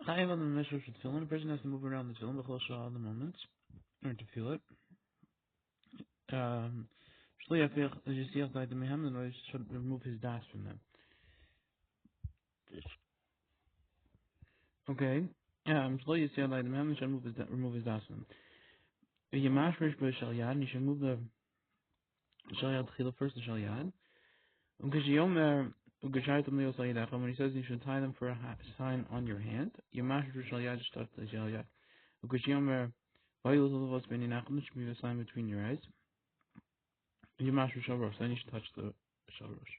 Chayav on the measure should fill in. A person has to move around the tefillin b'chol shah all the moments or to feel it. Shlo yafich yisiyach dai demehem, and he should remove his das from them. Okay. Shlo yisiyach dai demehem, he should remove his das from them. Yamashrish b'shal yad, and he should move the shal yad tchila first, the shal yad. Ukashiyomer ukashaytam leos hayidach, when he says you should tie them for a sign on your hand. Yamashrish b'shal yad, start the shal yad. Ukashiyomer vayil zolvos beninachim, should be a sign between your eyes. Yamashrish shalrosh, then you should touch the shalrosh.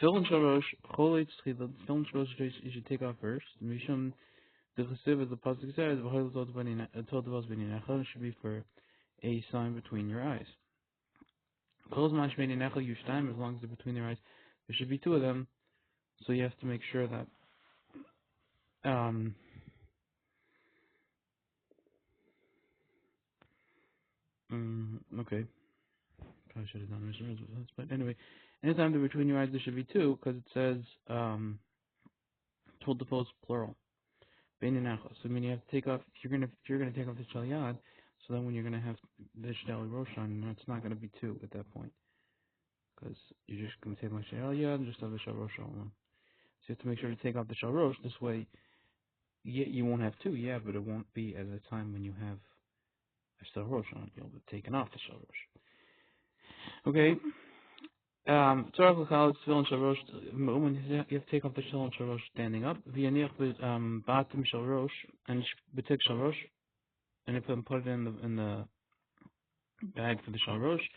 Tefillin shalosh, cholet tchila, tefillin shalosh you should take off first. Mishum the chesiv, as the pasuk says, v'hoil zot b'ninachal, should be for a sign between your eyes. Chol zman shbeininachal yushtaim, as long as they're between their eyes, there should be two of them. So you have to make sure that okay, probably should have done this, but anyway, anytime they're between your eyes, there should be two, because it says told the post plural. So I mean, you have to take off. If you're gonna take off the shal yad, so then when you're gonna have the shal rosh on, it's not gonna be two at that point, because you're just gonna take my shal yad and just have the shal rosh on one. So you have to make sure to take off the shal rosh. This way, you won't have two, but it won't be at a time when you have a shal rosh on. You'll be taken off the shal rosh. Okay. Tzarach l'chal tefillin shal rosh. When you have to take off the tefillin shal rosh standing up. V'yaniach b'atim shal rosh, and b'tek shal rosh, and you put it in the bag for the shal rosh.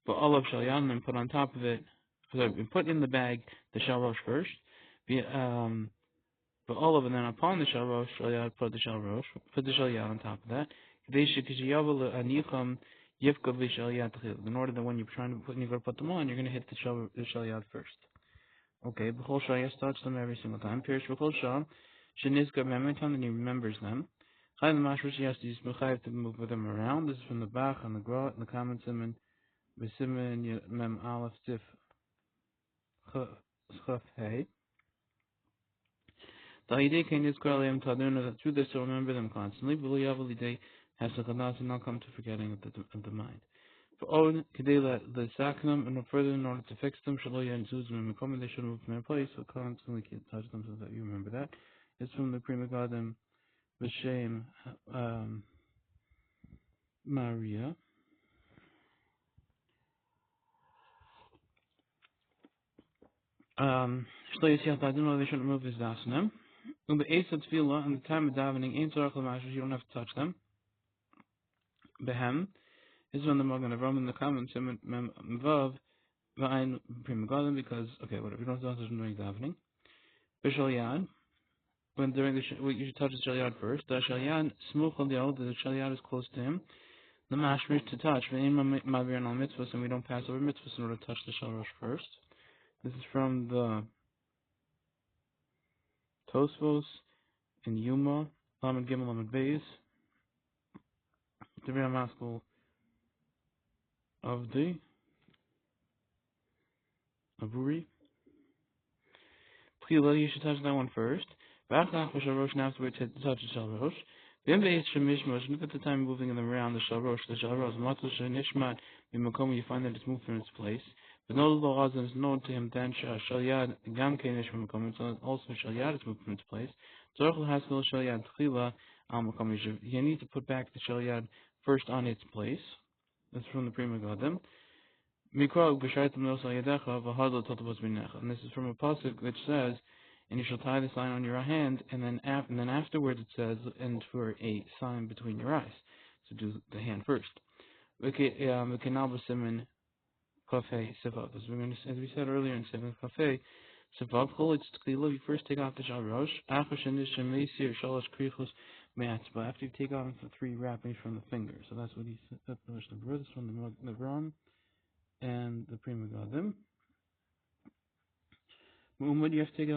But olav shal yad, and put on top of it. Sorry, put in the bag the shal rosh first. But olav, and then upon the shal rosh, put the shal rosh. Put the shal yad on top of that. In order that when you're trying to put, you're going to put them on, you're going to hit the shal yad first. Okay, b'chol shah, yes, touch them every single time. Pirish b'chol shah, shenizkar every time that he remembers them. Chayv mashrush, yes, he's mechayev to move them around. This is from the Bach and the Gra, and the common simon, b'simon mem alef tif chaf hey. Through this to remember them constantly. Has to not come to forgetting of the mind. For own kedela the saknam, and further in order to fix them, shaloya and zuzim and mekomim, they should move from their place. So constantly can't touch them, so that you remember that. It's from the Prima Godim B'Shem Maria. Shlomo I don't know they shouldn't move his dasanim. In the Eisa Tefillah, in the time of davening, ain't tzarach l'mashrush, you don't have to touch them. Behem is when the Magen Avraham in the comments mem vav v'ayin Prima Godim, because whatever, you don't have to touch them during davening. B'shal yad, when during you should touch the shal yad first. The shal yad smuch al yad, the shal yad is close to him. The mashmir to touch, v'ayin ma'virin al mitzvahs, and we don't pass over mitzvahs in order to touch the shal rosh first. This is from the Tosfos in Yuma, Lamed Gimel Lamed Beis, the Real Maskell of the Aburi. Tchila, you should touch that one first. V'achnach v'shal rosh, and afterwards touch the shal rosh. V'im be'ez shemishmash, and if at the time moving them around the shal rosh, matzah shenishmat b'makom, you find that it's moved from its place. But no law is known to him then shal yad gam keinish from makom, so also shal yad is moved from its place. Tzorach l'haskell shal yad tchila al makom. You need to put back the shal yad first on its place. That's from the Prima Godim. Mikra b'shaytam nos al yadecha v'hadlo totavos b'necha. And this is from a pasuk which says, and you shall tie the sign on your hand, and then afterwards it says, and for a sign between your eyes. So do the hand first. Cafe Sivav. As we said earlier in Sivav Cafe, Sivav Choletz Tkila, you first take off the Shal Rosh, After Shemeisir Shalosh Krichos Me'atzba, after you take off the three wrappings from the finger. So that's what he said. That's the Mishnah Berurah. This from the Nevron and the Prima Godim. When you have to take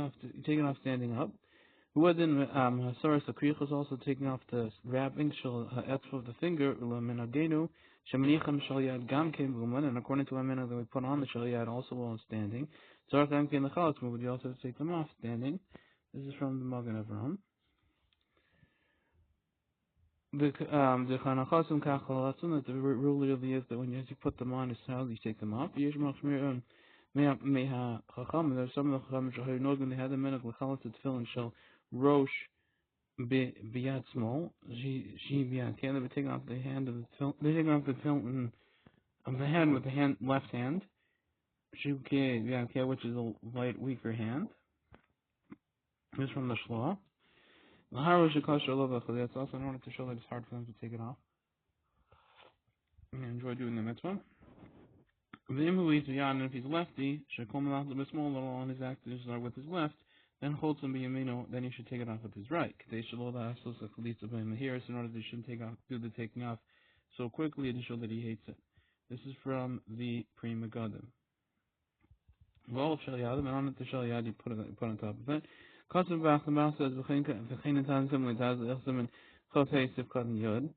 it off standing up. Who then Hasaras Krichos, also taking off the wrapping Shal Ha'etzba of the finger, Menagenu. And according to our minhag that we put on the shal yad also while standing. So we also have to take them off standing. This is from the Magen Avraham. the Chanachasim Kachalatzim, that the rule really is that when you put them on, it's how you take them off. Yesh Machmir Meha Chacham, there's some of the Chacham Shahir Nogan, they had the minute Lachalat Tefillin Shel Rosh Biyad Small, she Biyad Can, they were taking off the hand of the tefillin, they're taking off the tefillin of the hand with the left hand, Shibke Biyad Can, which is a light, weaker hand. This is from the Shlomo. It's also in order to show that it's hard for them to take it off. I enjoy doing the mitzvah. And if he's lefty, small on his actors are with his left, then holds him then he should take it off with his right. Here, in order that he shouldn't do the taking off so quickly to show that he hates it. This is from the Pri Megadim. Well, Shaliyadim, and on it the Shaliyad you put on top of it. Kotzim Bach the Mouse says V'chein Tan similar Taz Ilsim and Chotei Sivkat and Yod.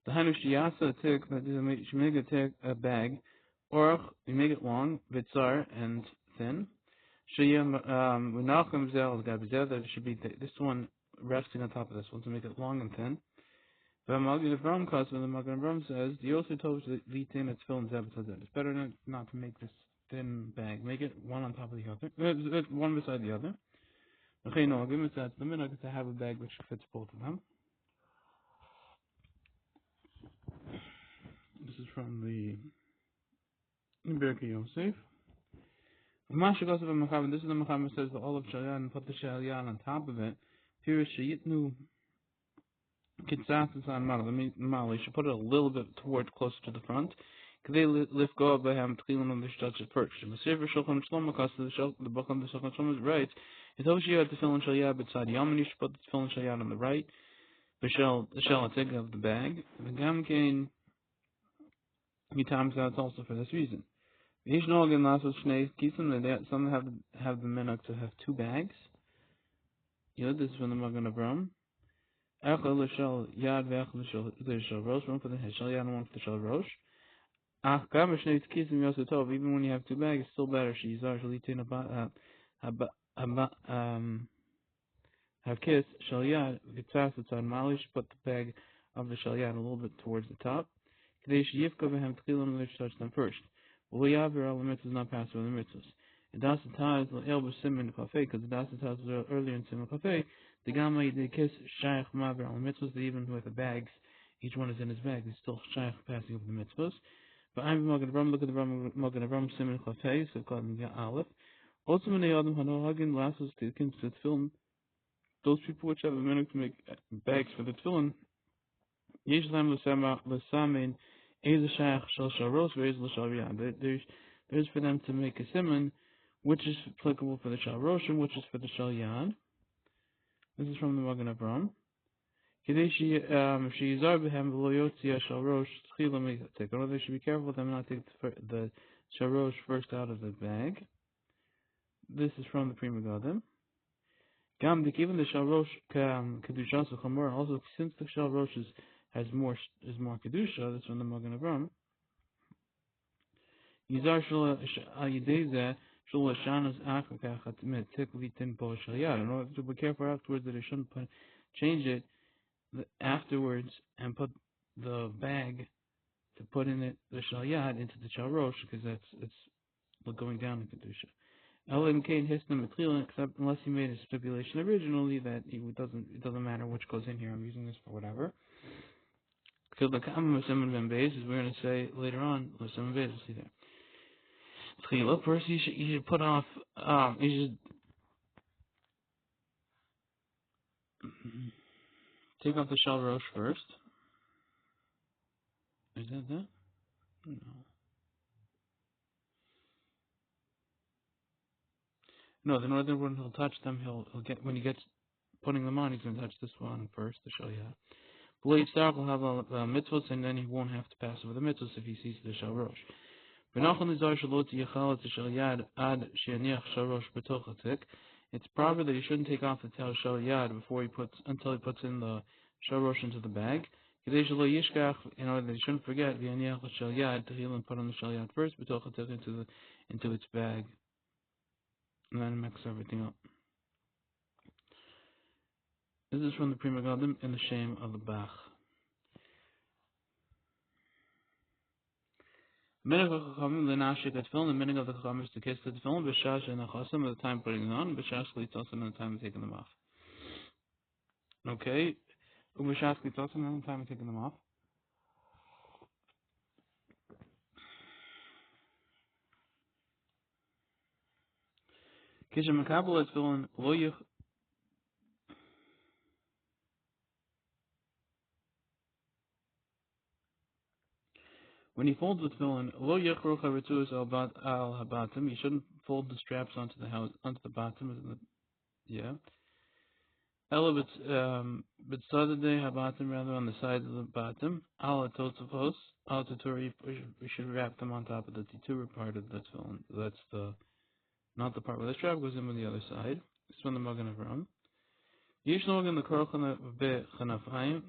The Hanush Yasa Tik that is you make a bag, or you make it long, Vitzar and thin. Shiyam Menachem Zel Gabizel, that it should be this one resting on top of this one to make it long and thin. The Magen Avram Kotzim, the Magen Avram says the Yosef told the Litin it's filmed Zebetazet. It's better not to make this thin bag. Make it one on top of the other, one beside the other. Okay, no, I'll give it that. The minute to have a bag which fits both of them. This is from the Berkei Yosef. This is the Mechaber says the olive shalyan and put the shalyan on top of it. Pirish sheyitnu kitzatzis on mal. You should put it a little bit closer to the front. They lift go by him tchilim on the shtatch first. The Sefer Shulchan Shlomo the book on the Shulchan Shlomo writes. It tells you the tefillin shaliyah beside Yaman. You should put the tefillin shaliyah on the right. The shell of the bag. The gamkein he times out also for this reason. Some have the minhag to have two bags. This is from the Magen Avram. Echad l'shel yad ve'echad l'shel rosh. One for the shel yad and one for the shel rosh. Even when you have two bags, it's still better. Have kiss shel yad v'tzas on malish. Put the bag of the shel yad a little bit towards the top. Kadesh yifka v'hem tchilim which touch them first. V'yaver al mitzvahs not pass over the mitzvahs. It does the ties l'el b'simin kafei because the das ties was earlier in simin kafei. The gamma the kiss shaykh maver al mitzvahs. Even with the bags, each one is in his bag. He's still shaykh passing over the mitzvahs. But I'm Magen Avram. Look at the Magen Avram simin kafei. So called alef. Ultimately, Adam Hanolagin lasses to the film. Those people which have a minute to make bags for the tefillin, there's for them to make a simon, which is applicable for the shal rosh and which is for the shal yad. This is from the Magen Avram. They should be careful with them not take the shal rosh first out of the bag. This is from the Pri Megadim. Even the shal rosh kedushas v'chamor. Also, since the shal rosh is more kedusha, that's from the Magen Avram. Yizar shul shanas akakachat tik litin po shal yad. In order to be careful afterwards that it shouldn't change it afterwards and put the bag to put in it the shal yad into the shal rosh because it's going down in kedusha. Except unless he made a stipulation originally that it doesn't matter which goes in here. I'm using this for whatever. So the common is we're going to say later on. We'll see there. First, you should put off. You should take off the shal rosh first. Is that? No. No, the northern one he'll touch them. He'll get when he gets putting them on. He's going to touch this one first to show you. Blade Stark will have a mitzvahs, and then he won't have to pass over the mitzvahs if he sees the shal rosh. It's proper that he shouldn't take off the shal yad until he puts in the shal rosh into the bag. In order that he shouldn't forget the shal yad to heal and put on the shal yad first, into its bag. And then mix everything up. This is from the Pri Megadim in the shame of the Bach. Minig of Chachamim lenashik at tefillin. The minig of the Chachamim is to kiss the tefillin b'shash and achasim at the time putting it on, b'shash litzosam at the time of taking them off. Okay, b'shash litzosam at the time of taking them off. Kisha makabel at tefillin lo yich. When he folds the tefillin, lo yichru chavetzus al habatim. You shouldn't fold the straps onto the house, onto the bottom. Yeah. Ela b'tzadadei habatim, rather on the sides of the bottom. Al totzavos, al taturi. We should wrap them on top of the titura part of the tefillin. That's not the part where the strap goes in, on the other side. It's from the Magen Avram. Yishnog in the korchana bechanafayim.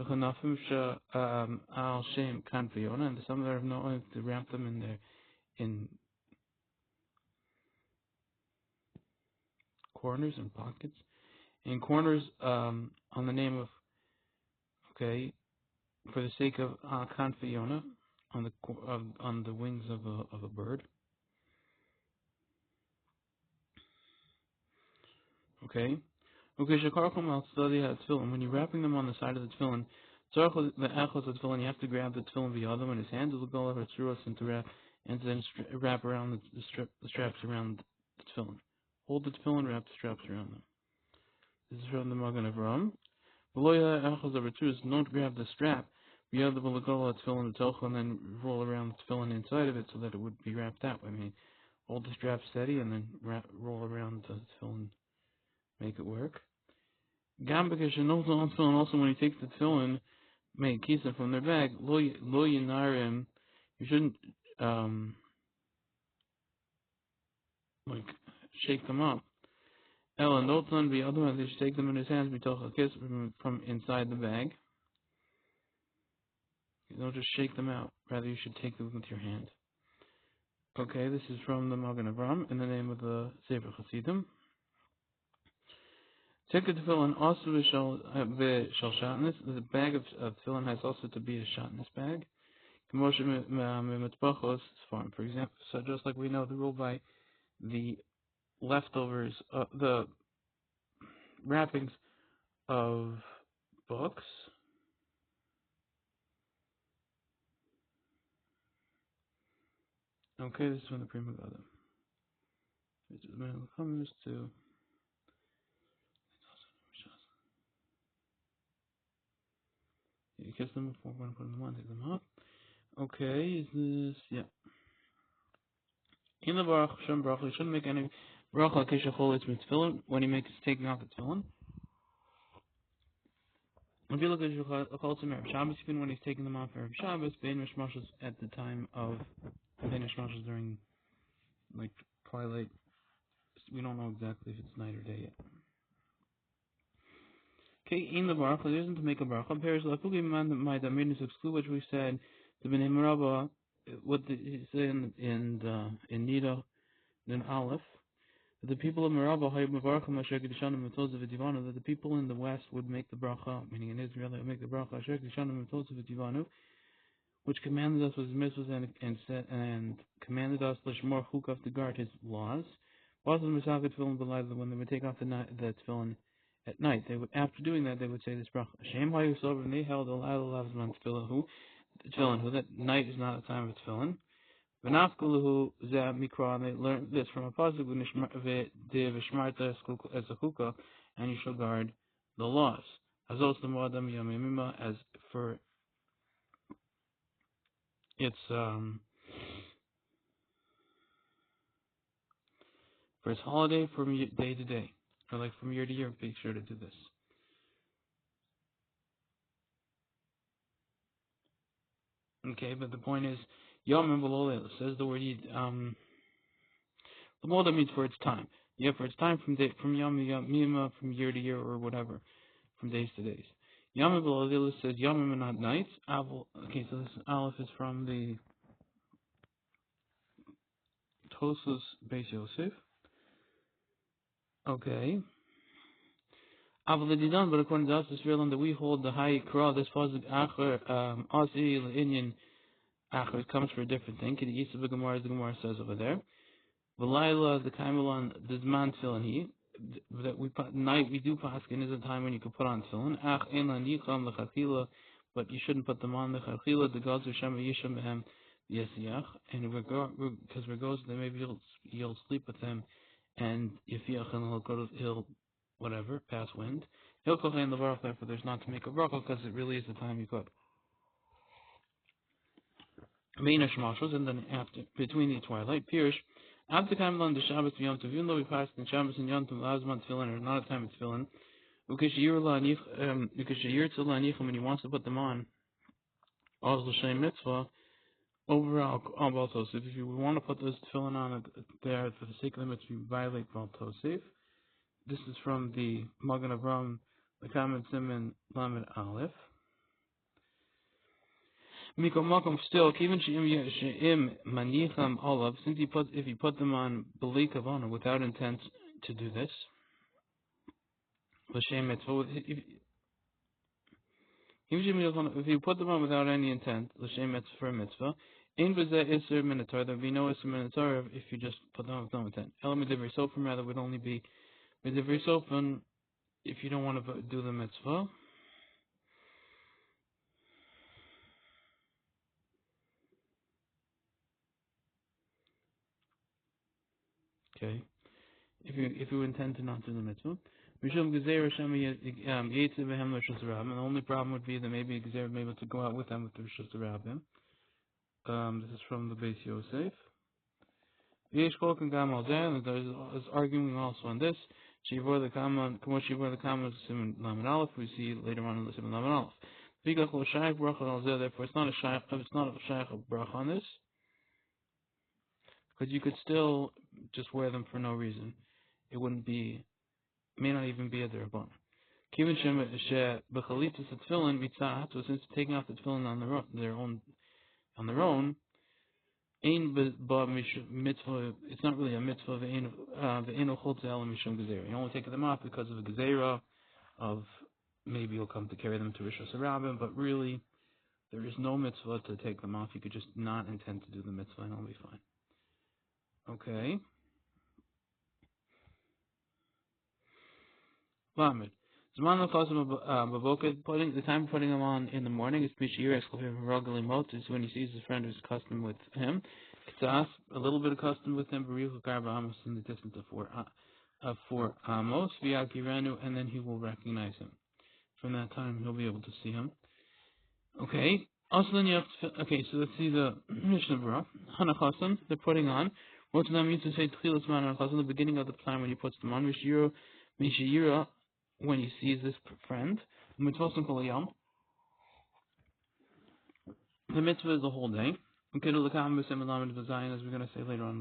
Bechanafim al shem kanfiona, and some that have no to wrap them in corners and pockets. In corners on the name of, okay, for the sake of kanfiona, on the wings of a bird. Okay. Okay, shakarchum al tzadi ha-tefillin. When you're wrapping them on the side of the tefillin, the echos of tefillin, you have to grab the tefillin via them in his hand, the gola or tzuros, and to wrap, and then wrap around the straps around the tefillin. Hold the tefillin, wrap the straps around them. This is from the Magen Avram. Below echos of tzuros, don't grab the strap via the gola tefillin the and then roll around the tefillin inside of it so that it would be wrapped that way. I mean, hold the strap steady and then roll around the tefillin, make it work. Gambika should also on tefillin. Also, when he takes the tefillin, make kisa from their bag. Lo yinarim. You shouldn't like shake them up. El and Otan be otherwise they should take them in his hands. Bitoch a kiss from inside the bag. You don't just shake them out. Rather, you should take them with your hand. Okay, this is from the Magen Avram in the name of the Sefer Chasidim. Take a tefillin also v'shal shatnez. The bag of tefillin has also to be a shatnez bag. For example, so just like we know the rule by the leftovers, the wrappings of books. Okay, this is from the Pri Megadim. This is when it comes to you kiss them before one, put them on, take them off. Okay, is this in the Baruch Hashem bracha? You shouldn't make any bracha kishachol it's tefillin when he makes taking out the tefillin. If you look at Shulchan Erev Shabbos, even when he's taking them off Erev Shabbos, Bein Mishmashos at the time of Bein Mishmashos during like twilight. We don't know exactly if it's night or day yet. Okay, in the bracha, there isn't to make a bracha. Pairs lakugi my damin is exclude which we said the Bnei Merabah, what he said in Nida, then alef. The people of Merabah, that the people in the west would make the bracha, meaning in Israel, they would make the bracha, which commanded us with his mitzvahs and commanded us l'shmor chukav to guard his laws. When they would take off the tefillin at night, they would, after doing that, they would say this bracha. Shem hayusov, and they held tefillin who that night is not a time of tefillin. V'nafkaluhu zeh mikra, and they learned this from a pasuk v'shmarta as a hookah, and you shall guard the laws. Azos l'moadam yamimima, as for its holiday from day to day, or like from year to year. Be sure to do this. Okay, but the point is, Yom V'Lo says the word the moda means for its time. Yeah, for its time from Yom Yom from year to year or whatever, from days to days. Yom V'Lo says Yom and not nights. Okay, so this alef is from the Tosus Beis Yosef. Okay. But according to us, this real that we hold the high cross, this pasuk acher asi l'inyan it comes for a different thing. Kid Isa the Gemara says over there. V'layla the kaimelon the zman tefillin he that night we do paskin is a time when you can put on tefillin. Ach ein la nicham lechatchila, but you shouldn't put them on lechatchila. The gods are shema yisham behem yesiach, and because we're goes then maybe you'll sleep with them, and yifiach and he'll whatever pass wind. He'll kochein levarach, therefore there's not to make a bracha because it really is the time you could. Meina shmashos, and then after between the twilight pirish. After time on the Shabbos Yom Tov, even though we passed in Shabbos and Yom Tov, Lazman Tefillin, or not a time of Tefillin, because when he wants to put them on, also L'Shem Mitzvah, overall, on Baal Tosef, if you want to put those Tefillin on there for the sake of the mitzvah, you violate Baal Tosef. This is from the Magen Avram, the Kamen Siman Lamed Alef. Still, even manicham olav, since if you put them on b'li kavana without intent to do this, if you put them on without any intent, l'shem mitzvah for a mitzvah, in b'zeh iser minatar, there would be no iser minatar if you just put them on with no intent. Elam midivri sofim rather would only be midivri sofim if you don't want to do the mitzvah. Okay, if you intend to not do the mitzvah, and the only problem would be that maybe Gezer would be able to go out with them with the Rishus Rabbim. This is from the Beis Yosef. And there's arguing also on this. We see later on in the Siman Lamed Aleph. Therefore, it's not a shaykh of brach on this, because you could still just wear them for no reason. It may not even be a derabon. So since taking off the tefillin on their own, it's not really a mitzvah. You only take them off because of a gezerah of maybe you'll come to carry them to Rishus Rabbim, but really there is no mitzvah to take them off. You could just not intend to do the mitzvah and it'll be fine. Okay. Lamed. The time putting them on in the morning is when he sees his friend who's accustomed with him. A little bit accustomed with him, in the distance of 4 amos, and then he will recognize him. From that time, he'll be able to see him. Okay. Also, then you have so let's see the Mishnah Berurah. Hanachasan, they're putting on. Most of them used to say Tchilas Man Hanachasan, the beginning of the time when he puts them on. Mishiyira, when he sees this friend. The mitzvah is the whole day. As we're going to say later on,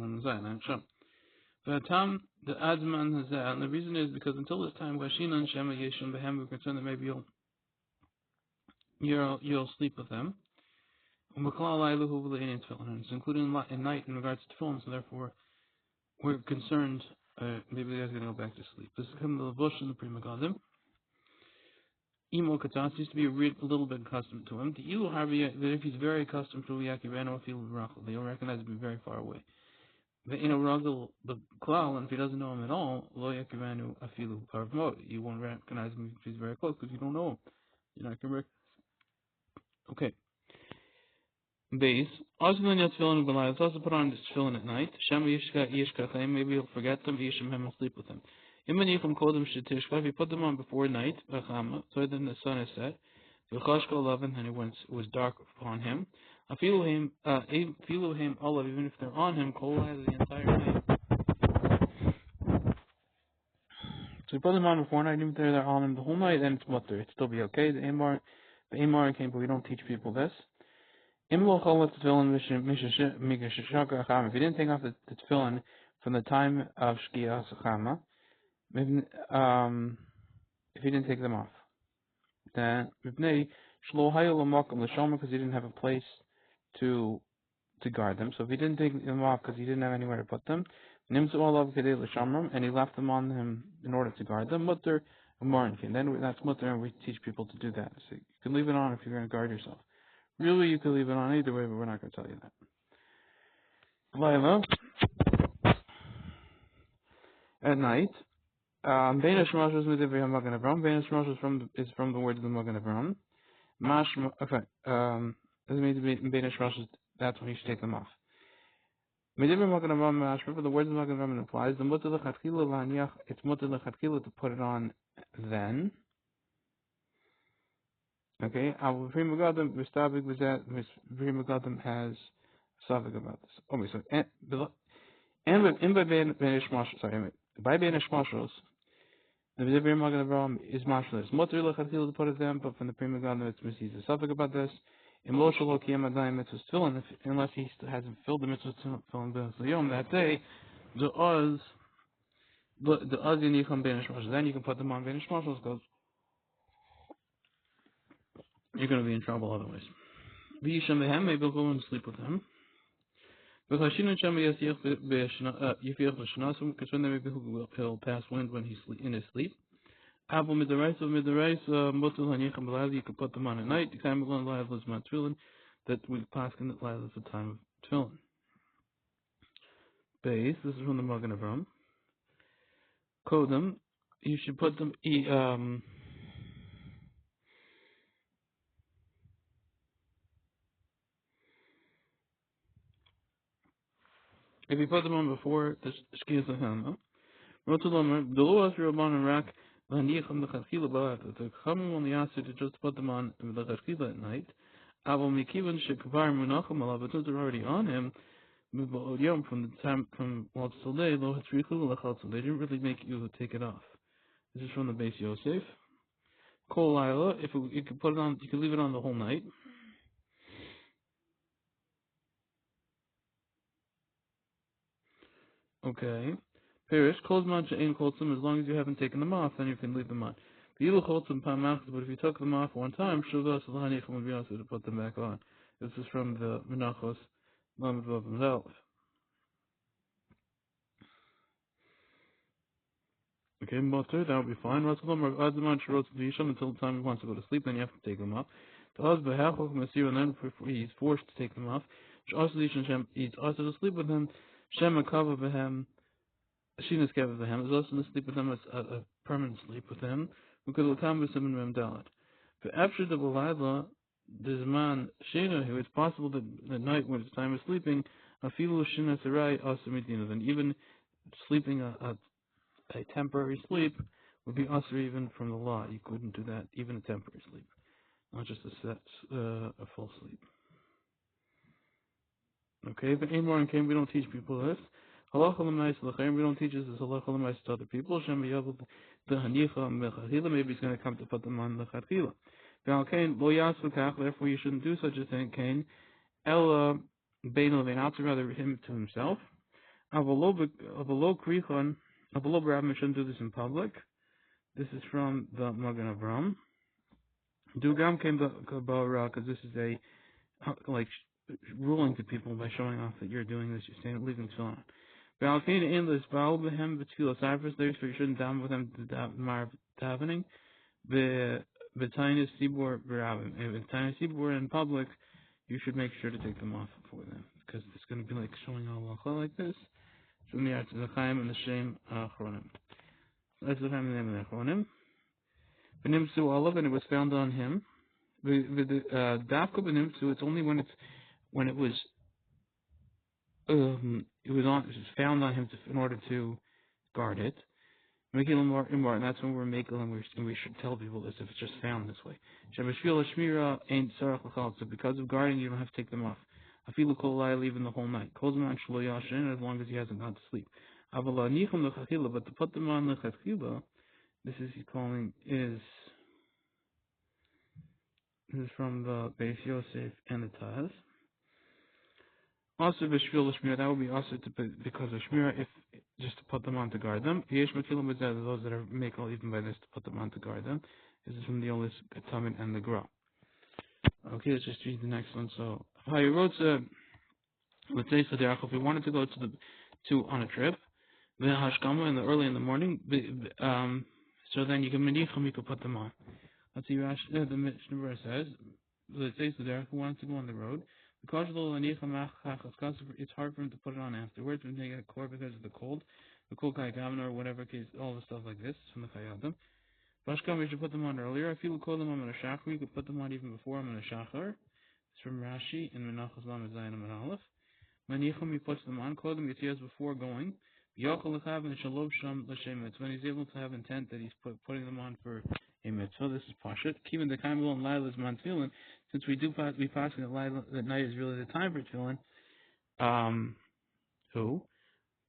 the Adman has and the reason is because until this time, we're concerned that maybe you'll sleep with them. It's including in night in regards to tefillin, so therefore we're concerned maybe the guy's going to go back to sleep. This is coming to the bush and the Pri Megadim. Imo Katas used to be a little bit accustomed to him. That if he's very accustomed to Yakirano, they'll recognize him very far away. The Klal, and if he doesn't know him at all, Lo Yakiranu Afilu Parvmot, you won't recognize him if he's very close because you don't know him. You're not going to recognize. Okay. Base. Also, when you have tefillin and let's also put on this tefillin at night. Shema Yishka, maybe you'll forget them, Yishim him and sleep with them. If you put them on before night, so then the sun is set, and it was dark upon him. Even if they're on him, the entire night. So you put them on before night, even if they're on him the whole night, then it's mutter. It'd still be okay. The Amar came, but we don't teach people this. If you didn't take off the tefillin from the time of Shkias Chama, if he didn't take them off, then because he didn't have a place to guard them. So if he didn't take them off because he didn't have anywhere to put them, and he left them on him in order to guard them, mutter and then that's mutter, and we teach people to do that. So you can leave it on if you're going to guard yourself. Really, you could leave it on either way, but we're not going to tell you that. Laila, at night. Bein Hashmashos Midivri HaMagen Avram. Bein Hashmashos is from the words of the Magen Avram. Mashma, okay, doesn't mean to be Bein Hashmashos, that's when you should take them off. Midivri Magen Avram Mashma, but the words of Magen Avram implies the Mutter Lechatchila Laniach, it's Mutter Lechatchila to put it on then. Okay, our V'rim Megadim, Vistabig Vizet, V'rim Megadim has Savig about this. Oh, wait, sorry. And by Bein Hashmashos, sorry, by Bein Hashmashos, the V'rim Magen Avram is Mashma. Mutter Lechatchila to put it then, but from the V'rim Megadim, it's Mesiz Savig about this. In Lo Shelo Kiyam Adayim Mitzvahs Tefillin, unless he hasn't filled the Mitzvahs Tefillin B'Nus L'Yom that day, the Oz Yinicham Bein Hashmashos. Then you can put them on Bein Hashmashos because you're going to be in trouble otherwise. V'yisham Behem, maybe he'll go and sleep with him. V'chashin Shem Yasiach Yifiach L'Shanasum, because then maybe he'll pass wind when he's in his sleep. Abu Midarais Mutul Hanicham B'Layla, you can put them on at night. You can learn Layla is not Tefillin, that we pass in that Layla is the time of Tefillin. Base, this is from the Magen Avram. Kodem, you should put them, if you put them on before the Shkiyas of Hama, Rotulam, the law is Rabban and Rak, Lanicham the Chachila B'Layla, the Chachamim only asked you to just put them on the Chachila at night. Abu Mikivan Shekvar Munacham Allah, but since they're already on him, from the time from while it's still day, they didn't really make you take it off. This is from the base Yosef. Kol Laila, if you could put it on, you could leave it on the whole night. Okay. Perish, Kol Zman She'ein Kolzum, as long as you haven't taken them off, then you can leave them on. But if you took them off one time, Shuvah Salhanicham would be also to put them back on. This is from the Menachos Lamed Vav himself. Okay, mutter, that would be fine. Until the time he wants to go to sleep, then you have to take them off. And then he's forced to take them off. He's also to sleep with him. Shem Akava Behem, Shinas Kava Behem, is also to sleep with him as a permanent sleep with him. Because of Tam B'Sim and Mem Dalet. But after the Balayla, there's a man, Shena, who it's possible that at night when it's time of sleeping, Afilu Shinas Arai Asamidina, then even sleeping a temporary sleep would be usher even from the law. You couldn't do that, even a temporary sleep, not just a full sleep. Okay, but anymore in Cain, we don't teach people this. Halacha l'mais l'chaim, we don't teach this as halacha l'mais to other people. Shem b'yavul the hanicha mechachila, maybe he's going to come to put them on l'chachila. V'al Cain lo yasvu kach, therefore you shouldn't do such a thing. Cain ela bein levein, out to rather him to himself. Avalo krichon. Avalo b'rabim, shouldn't do this in public. This is from the Magen Avram. Dugam came to berura, because this is a like ruling to people by showing off that you're doing this. You're staying leaving tefillin. B'alkein endless ba'al b'hem b'tfilas arvus. Therefore, you shouldn't daven with them to davening. B'tainis sibur b'rabim. If tainis sibur in public, you should make sure to take them off for them, because it's going to be like showing halacha like this. From the Arts of the Chaim and the Shem Achronim. That's the Chaim and the name of the Achronim. Benimsu Olav, and it was found on him. Dafka Benimsu, it's only when it was found on him in order to guard it. Mekilim Imar, and that's when we're Mekilim, and we should tell people this if it's just found this way. Shabashvil Shmira ain't Sarach L'chal, so because of guarding, you don't have to take them off. Afilu kol layla, even the whole night. Kozman shlo yashin, as long as he hasn't gone to sleep. Avala nichum l'chachila, but to put them on l'chachila, this is from the Beis Yosef and the Taz. Also b'shvil l'shmira, that would be also because of shmira, if just to put them on to guard them. Yesh makilim b'zeh, those that are makel even by this to put them on to guard them. This is from the Olis Katamin and the Gra. Okay, let's just read the next one. So, let's say if we wanted to go to on a trip, in the early in the morning, so then you can put them on. Let's see, the Mishnah says, let's say so there who wants to go on the road. It's hard for him to put it on afterwards when they get core because of the cold. The cold or whatever case, all the stuff like this from the Chayadim. Bashkam, we should put them on earlier. If you call them on a shachar, you could put them on even before on a shachar. It's from Rashi in Menachos Lamed Zayin and Alef. Manichum, he puts them on. Call them Yitzias before going. Yochel Lechav and Shalom Sham L'Shem Mitzvah. When he's able to have intent that he's putting them on for a mitzvah. This is Pashat. Kivin the Kaimel and Laila's man tefillin. Since we pass that Laila that night is really the time for tefillin. Who?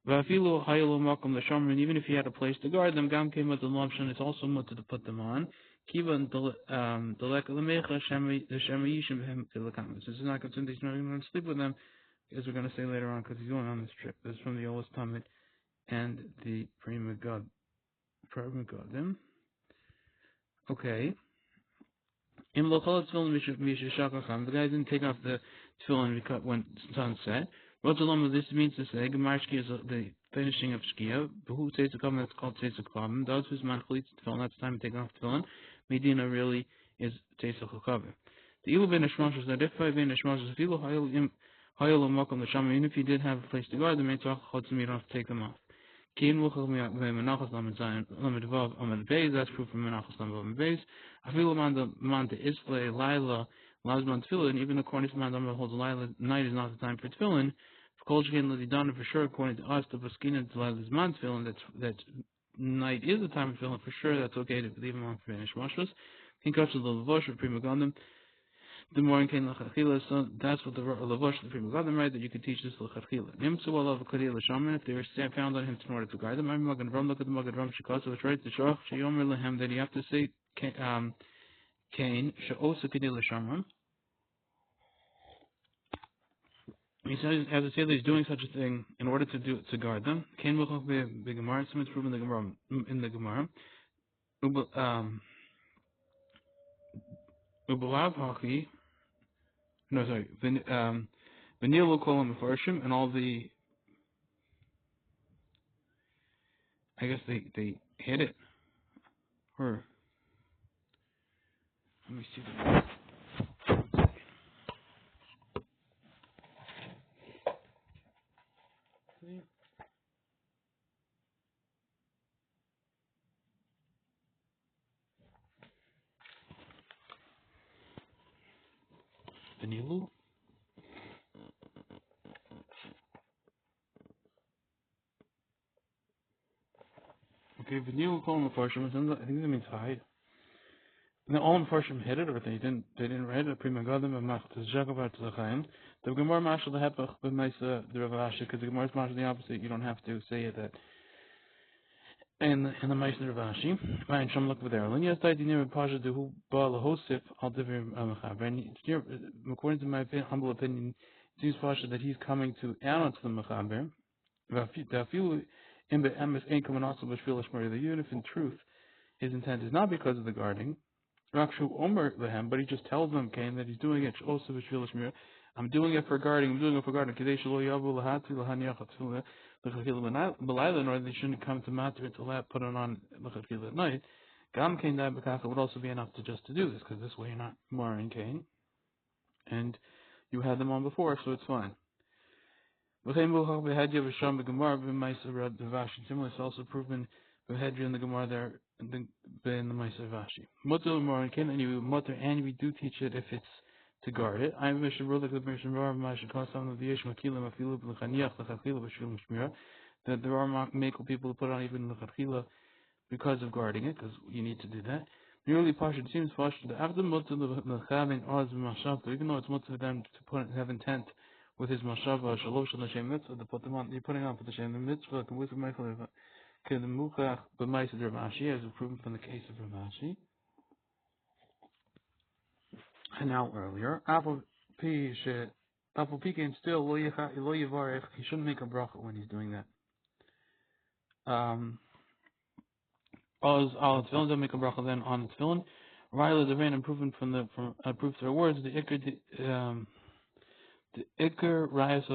Vafilu Hayelu Makom L'Shamrin. Even if he had a place to guard them, Gam came with the Lomshan. It's also mutter to put them on. Kivan Delek Lemecha Shemi Yishim Behem Tilakam. Since he's not concerned, he's not going to sleep with them, as we're going to say later on, because he's going on this trip. This is from the Oldest Talmud and the Prima Godim. Okay. The guy didn't take off the tefillin when sunset. This means to say, Gemarshki is the finishing of Shkia. Who says the comment that's called Tzeis HaKavim. Those whose man chlitz tefillin, that's time to take off tefillin. Medina really is Tzeis HaKavim. The Ilu ben Hashmashas, the Rifai ben Hashmashas, Ilu Hayol Makom the Shama, even if you did have a place to guard them, it's also you don't have to take them off. That's proof from Menachos Lamed Beis. Afilu man the Islay Laila Lazman Tefillin. Even according to man that holds Laila, night is not the time for Tefillin. For sure, according to us, the Paskina Laila's man Tefillin. That night is the time for Tefillin. For sure, that's okay to leave him on for Benish Mashras. Kinkash the Lavosh or Prima Gandam. The more in Kain Lachachila, so that's what the Lavosh the Prima Gandam right that you could teach this Lachachila. Nimsu Alav Kadil Shaman, if they were found on him in order to guide them. I'm Magan Ram, look at the Magan Ram Shikasa, which writes the Shach, Shayomer Lehem, that you have to say Kain, Sha'osa Kadil Shaman. He says, as a say that he's doing such a thing in order to guard them. Kain Mukhach be Gemara, some it's proven in the Gemara. Ubalav Hachi. No, sorry. Vanil will call him Farshim, and all the. I guess they hit it. Or. Let me see. Vanilu? Okay, Vanilu call him Farshim. I think that means hide. And all the Farshim hit it, or they didn't hit it. Prima Gadim and Mach to Jagabat to the Chaim. The Gemara Mashal the Hepach b'Maisa the Rav Ashi, because the Gemara is Mashal the opposite. You don't have to say it that. And the Maisa Rav Ashi. Fine, Shom look with there. Linya Stai Dinir Pasha de Hu Ba Lahosif Al Divir Mechaber. And according to my humble opinion, it seems Pasha that he's coming to add on to the Mechaber. Even if in truth his intent is not because of the guarding, Rakshu Omer Lehem, but he just tells them Cain that he's doing it. I'm doing it for guarding. Or they shouldn't come to matter it to put it on at night. Gam Cain would also be enough to just to do this, because this way you're not marring Cain, and you had them on before, so it's fine. Similarly, it's also proven Behedri in the Gemara there in the Ma'aser Vashi. Mutter and we do teach it if it's to guard it. I'm Mishnah the Mishnah that there are Mako people who put on even L'chachila because of guarding it, because you need to do that. Merely Pasha, it seems Pasha that after Mutter even though it's Mutter for them to have intent with his mashava shalosh l'shem mitzvah to put them on, you're putting on for the shem mitzvah. The with Michael can the muchach b'ma'is Rav Ashi, as proven from the case of Rav Ashi. And now earlier, Apple Pika still lo yivarech. He shouldn't make a bracha when he's doing that. All tefillin don't make a bracha then on the tefillin. Rila the rain improvement from proof their words. The Iker Rayas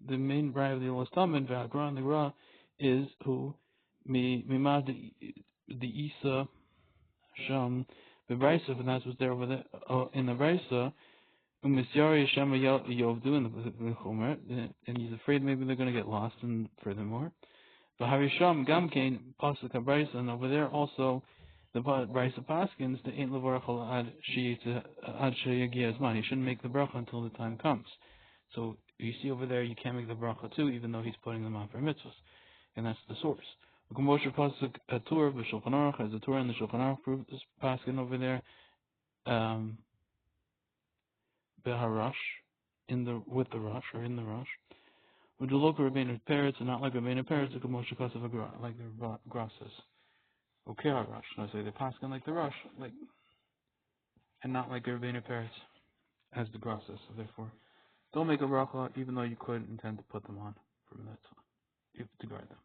the main Raya of the Olastamid, V'Agra and the Ra, is who Mimad the Isa Sham The brisa, and that's what's there over there in the brisa. Umisyari Shema Yovdu in the Chomer, and he's afraid maybe they're going to get lost. And furthermore, but Harisham Gamkein Pasuk Brisa, and over there also the Brisa Paskins the Ain't Levorachal Ad Sheyagiyazman. He shouldn't make the bracha until the time comes. So you see over there, you can't make the bracha too, even though he's putting them on for mitzvahs, and that's the source. Moshe Pasuk Tur v'Shulchan Aruch, as the Torah and the Shulchan Aruch prove this Paskin over there. Beharash with the rush or in the rush. With the local Rabbeinu Peretz and not like Rabbeinu Peretz, like Moshe Kasav like the grasses. Okay, rush. I say the Paskin like the rush, like, and not like Rabbeinu Peretz as the grasses. So therefore, don't make a bracha, even though you could intend to put them on for mitzvah. You have to guard them.